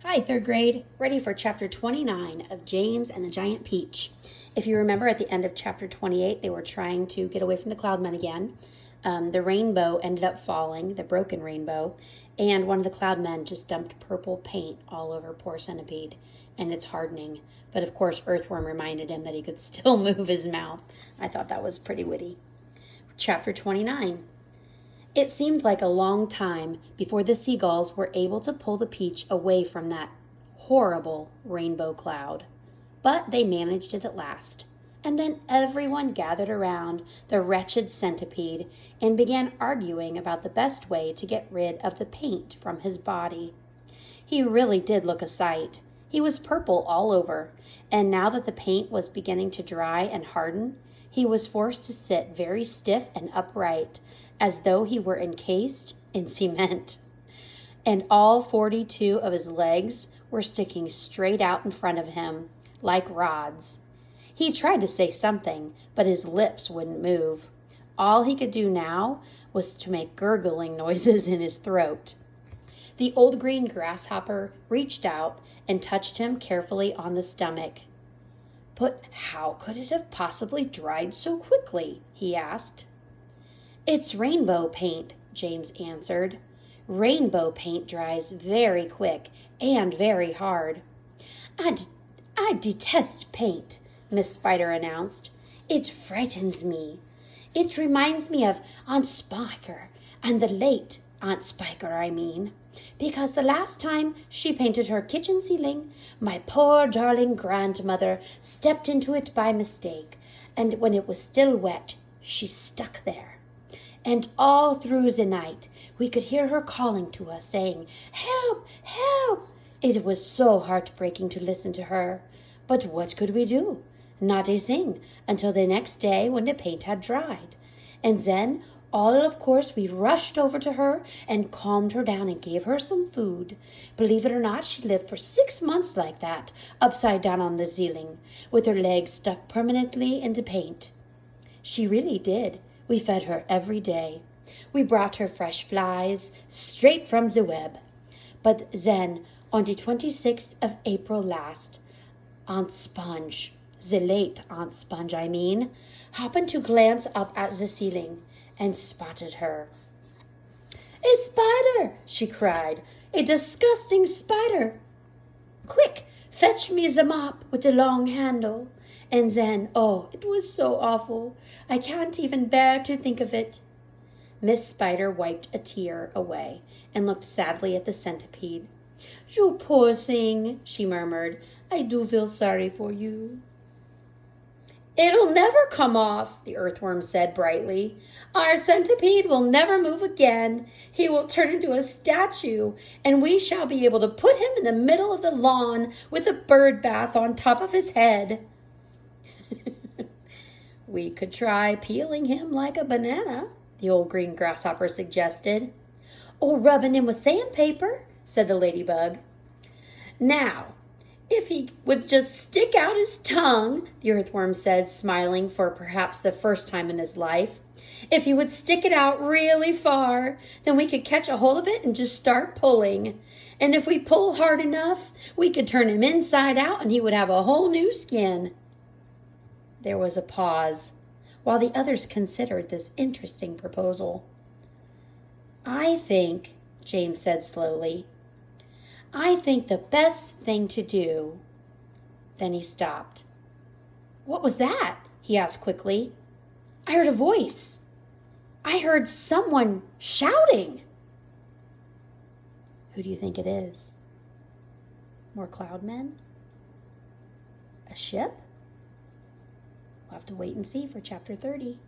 Hi, third grade. Ready for chapter 29 of James and the Giant Peach. If you remember at the end of chapter 28, they were trying to get away from the Cloudmen again. The rainbow ended up falling, the broken rainbow, and one of the Cloudmen just dumped purple paint all over poor Centipede, and it's hardening. But of course, Earthworm reminded him that he could still move his mouth. I thought that was pretty witty. Chapter 29. It seemed like a long time before the seagulls were able to pull the peach away from that horrible rainbow cloud. But they managed it at last. And then everyone gathered around the wretched centipede and began arguing about the best way to get rid of the paint from his body. He really did look a sight. He was purple all over, and now that the paint was beginning to dry and harden, he was forced to sit very stiff and upright, as though he were encased in cement. And all 42 of his legs were sticking straight out in front of him, like rods. He tried to say something, but his lips wouldn't move. All he could do now was to make gurgling noises in his throat. The old green grasshopper reached out and touched him carefully on the stomach. "But how could it have possibly dried so quickly?" he asked. "It's rainbow paint," James answered. "Rainbow paint dries very quick and very hard." I detest paint," Miss Spider announced. "It frightens me. It reminds me of Aunt Spiker, and the late Aunt Spiker, I mean, because the last time she painted her kitchen ceiling, my poor darling grandmother stepped into it by mistake, and when it was still wet, she stuck there. And all through the night, we could hear her calling to us, saying, 'Help! Help!' It was so heartbreaking to listen to her. But what could we do? Not a thing, until the next day when the paint had dried. And then, all of course, we rushed over to her and calmed her down and gave her some food. Believe it or not, she lived for 6 months like that, upside down on the ceiling, with her legs stuck permanently in the paint. She really did. We fed her every day. We brought her fresh flies straight from the web. But then, on the 26th of April last, Aunt Sponge, the late Aunt Sponge, I mean, happened to glance up at the ceiling and spotted her. "A spider!" she cried. "A disgusting spider! Quick, fetch me the mop with the long handle." And then, oh, it was so awful. I can't even bear to think of it. Miss Spider wiped a tear away and looked sadly at the centipede. "You poor thing," she murmured. "I do feel sorry for you." "It'll never come off," the earthworm said brightly. "Our centipede will never move again. He will turn into a statue, and we shall be able to put him in the middle of the lawn with a bird bath on top of his head." "We could try peeling him like a banana," the old green grasshopper suggested. "Or rubbing him with sandpaper," said the ladybug. "Now, if he would just stick out his tongue," the earthworm said, smiling for perhaps the first time in his life. "If he would stick it out really far, then we could catch a hold of it and just start pulling. And if we pull hard enough, we could turn him inside out and he would have a whole new skin." There was a pause while the others considered this interesting proposal. "I think," James said slowly, "I think the best thing to do—" Then he stopped. "What was that?" he asked quickly. "I heard a voice. I heard someone shouting." Who do you think it is? More Cloudmen? A ship? We'll have to wait and see for chapter 30.